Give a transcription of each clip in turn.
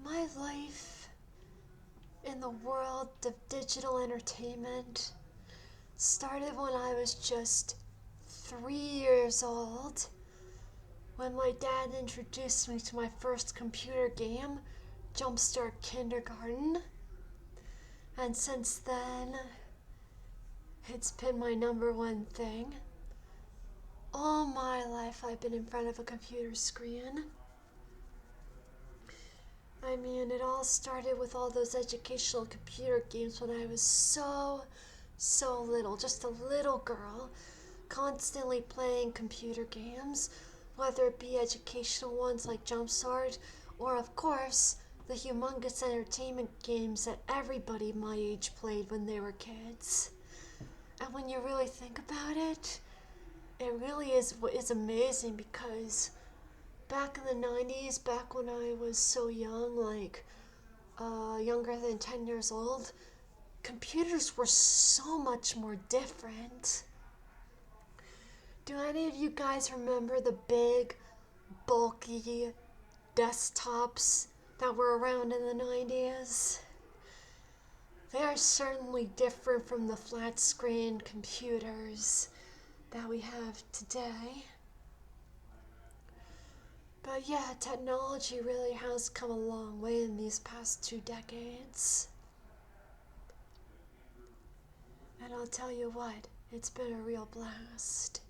My life in the world of digital entertainment started when I was just 3 years old, when my dad introduced me to my first computer game, Jumpstart Kindergarten. And since then, it's been my number one thing. All my life I've been in front of a computer screen. I mean, it all started with all those educational computer games when I was so little, just a little girl, constantly playing computer games, whether it be educational ones like Jumpstart, or of course, the humongous entertainment games that everybody my age played when they were kids. And when you really think about it, it really is amazing because back in the 90s, back when I was so young, like younger than 10 years old, computers were so much more different. Do any of you guys remember the big, bulky desktops that were around in the 90s? They are certainly different from the flat screen computers that we have today. But yeah, technology really has come a long way in these past 2 decades. And I'll tell you what, it's been a real blast.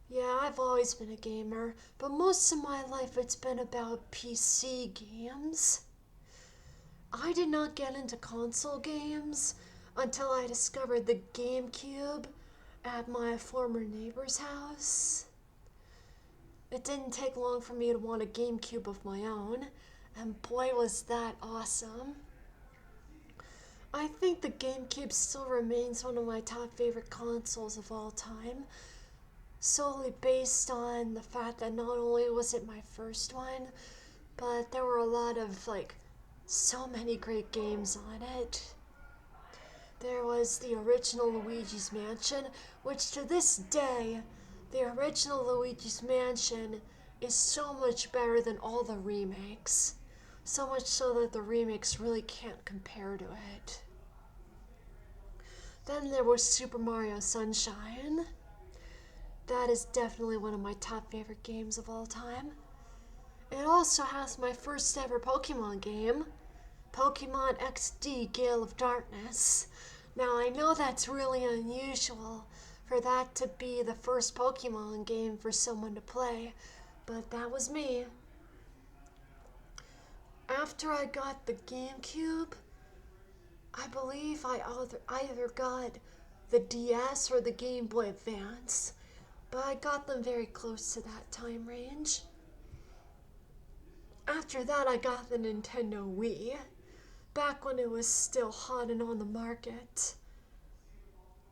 Yeah, I've always been a gamer, but most of my life it's been about PC games. I did not get into console games until I discovered the GameCube at my former neighbor's house. It didn't take long for me to want a GameCube of my own, and boy was that awesome. I think the GameCube still remains one of my top favorite consoles of all time, solely based on the fact that not only was it my first one, but there were a lot of, so many great games on it. There was the original Luigi's Mansion, which to this day, the original Luigi's Mansion is so much better than all the remakes. So much so that the remakes really can't compare to it. Then there was Super Mario Sunshine. That is definitely one of my top favorite games of all time. It also has my first ever Pokemon game, Pokemon XD Gale of Darkness. Now I know that's really unusual for that to be the first Pokemon game for someone to play, but that was me. After I got the GameCube, I believe I either got the DS or the Game Boy Advance, but I got them very close to that time range. After that, I got the Nintendo Wii, back when it was still hot and on the market.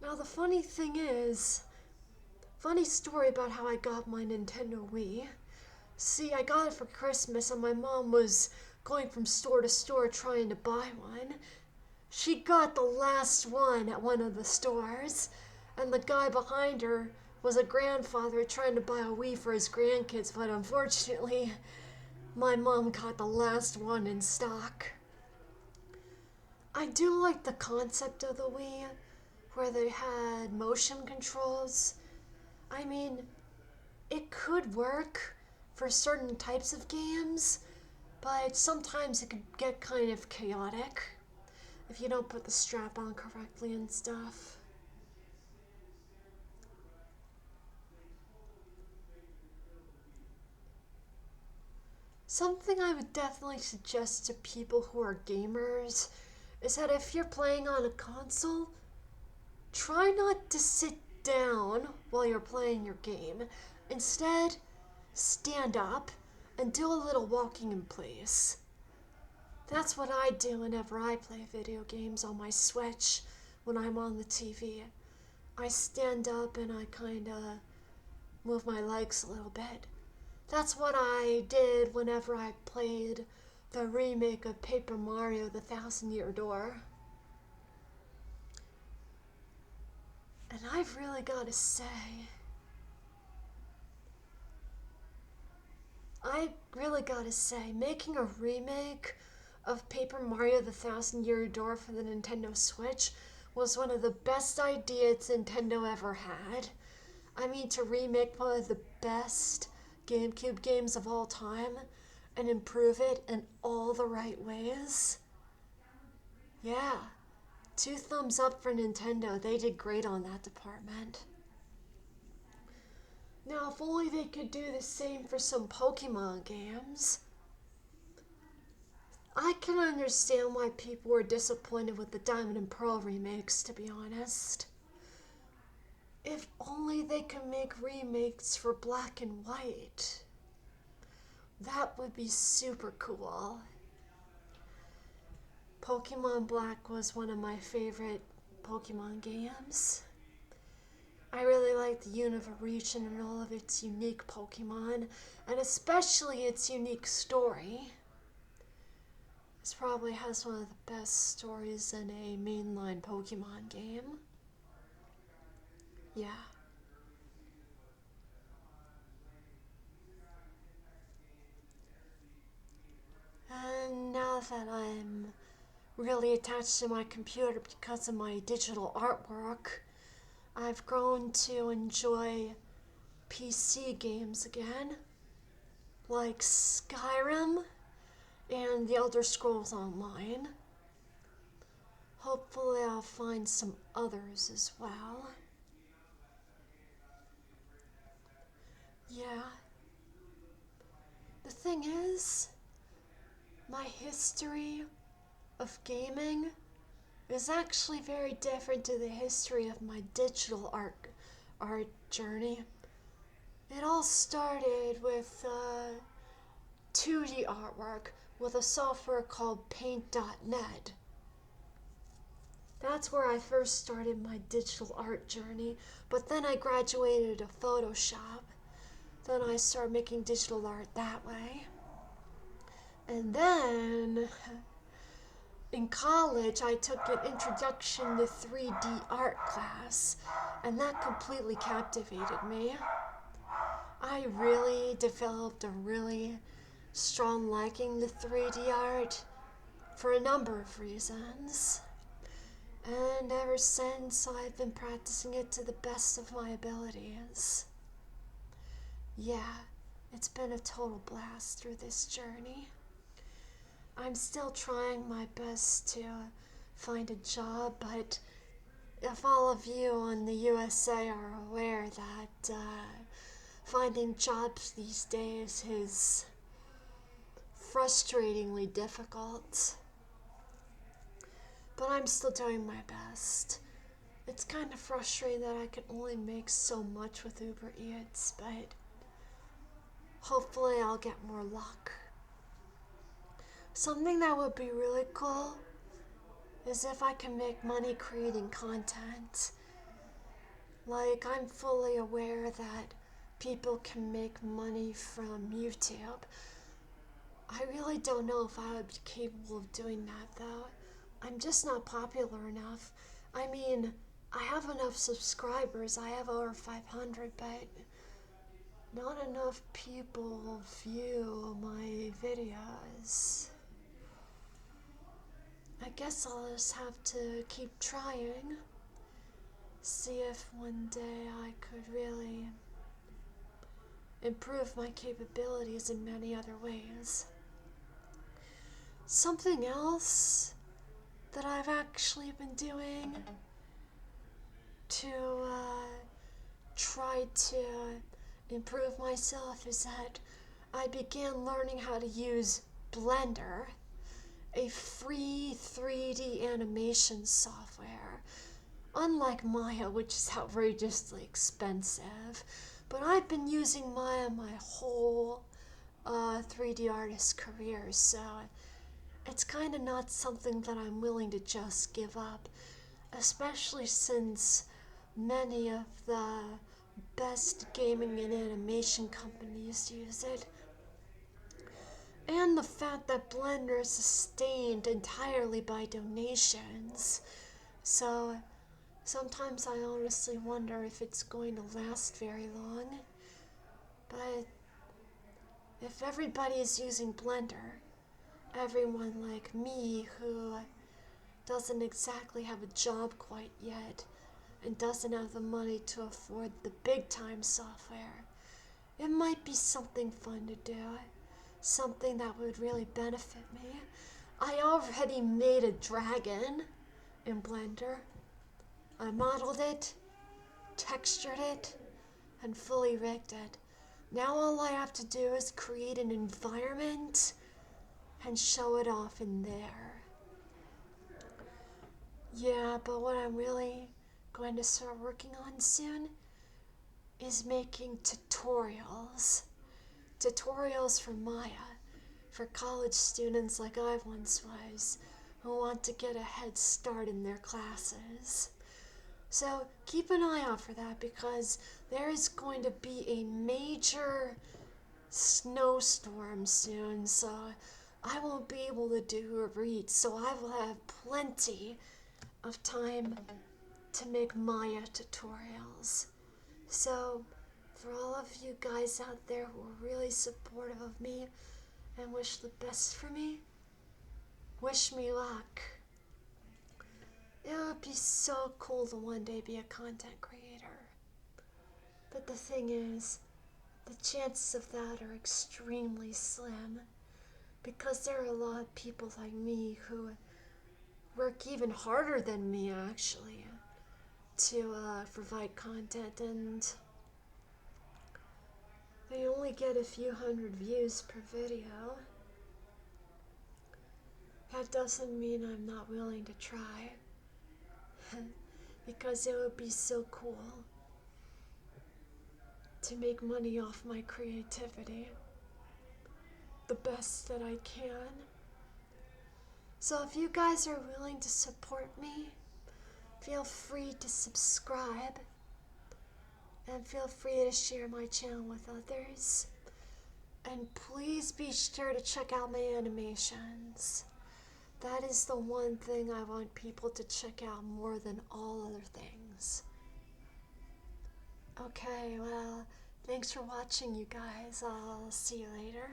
Now the funny story about how I got my Nintendo Wii. See, I got it for Christmas and my mom was going from store to store trying to buy one. She got the last one at one of the stores, and the guy behind her was a grandfather trying to buy a Wii for his grandkids, but unfortunately, my mom got the last one in stock. I do like the concept of the Wii, where they had motion controls. I mean, it could work for certain types of games, but sometimes it could get kind of chaotic if you don't put the strap on correctly and stuff. Something I would definitely suggest to people who are gamers is that if you're playing on a console, try not to sit down while you're playing your game. Instead, stand up and do a little walking in place. That's what I do whenever I play video games on my Switch when I'm on the TV. I stand up and I kinda move my legs a little bit. That's what I did whenever I played the remake of Paper Mario: The Thousand-Year Door. And I've really gotta say, I I really gotta say, making a remake of Paper Mario the Thousand Year Door for the Nintendo Switch was one of the best ideas Nintendo ever had. I mean, to remake one of the best GameCube games of all time and improve it in all the right ways. Yeah, 2 thumbs up for Nintendo. They did great on that department. Now, if only they could do the same for some Pokemon games. I can understand why people were disappointed with the Diamond and Pearl remakes, to be honest. If only they could make remakes for Black and White. That would be super cool. Pokemon Black was one of my favorite Pokemon games. I really like the Unova region and all of its unique Pokemon, and especially its unique story. This probably has one of the best stories in a mainline Pokemon game. Yeah. And now that I'm really attached to my computer because of my digital artwork, I've grown to enjoy PC games again, like Skyrim and The Elder Scrolls Online. Hopefully I'll find some others as well. Yeah. The thing is, my history of gaming is actually very different to the history of my digital art journey. It all started with 2D artwork with a software called Paint.net. That's where I first started my digital art journey, but then I graduated to Photoshop. Then I started making digital art that way. And then in college, I took an introduction to 3D art class, and that completely captivated me. I really developed a really strong liking to 3D art for a number of reasons. And ever since, I've been practicing it to the best of my abilities. Yeah, it's been a total blast through this journey. I'm still trying my best to find a job, but if all of you in the USA are aware that finding jobs these days is frustratingly difficult. But I'm still doing my best. It's kind of frustrating that I can only make so much with Uber Eats, but hopefully I'll get more luck. Something that would be really cool is if I can make money creating content. Like, I'm fully aware that people can make money from YouTube. I really don't know if I would be capable of doing that, though. I'm just not popular enough. I mean, I have enough subscribers. I have over 500, but not enough people view my videos. I guess I'll just have to keep trying. See if one day I could really improve my capabilities in many other ways. Something else that I've actually been doing to try to improve myself is that I began learning how to use Blender, a free 3D animation software. Unlike Maya, which is outrageously expensive, but I've been using Maya my whole 3D artist career, so it's kind of not something that I'm willing to just give up, especially since many of the best gaming and animation companies use it. And the fact that Blender is sustained entirely by donations. So sometimes I honestly wonder if it's going to last very long. But if everybody is using Blender, everyone like me who doesn't exactly have a job quite yet and doesn't have the money to afford the big time software, it might be something fun to do, something that would really benefit me. I already made a dragon in Blender. I modeled it, textured it, and fully rigged it. Now all I have to do is create an environment and show it off in there. Yeah, but what I'm really going to start working on soon is making tutorials. Tutorials for Maya, for college students like I once was, who want to get a head start in their classes. So keep an eye out for that, because there is going to be a major snowstorm soon, so I won't be able to do a read, so I will have plenty of time to make Maya tutorials. So for all of you guys out there who are really supportive of me and wish the best for me, wish me luck. It would be so cool to one day be a content creator. But the thing is, the chances of that are extremely slim, because there are a lot of people like me who work even harder than me, actually, to provide content, and they only get a few hundred views per video. That doesn't mean I'm not willing to try, because it would be so cool to make money off my creativity the best that I can. So if you guys are willing to support me, feel free to subscribe and feel free to share my channel with others. And please be sure to check out my animations. That is the one thing I want people to check out more than all other things. Okay, well, thanks for watching, you guys. I'll see you later.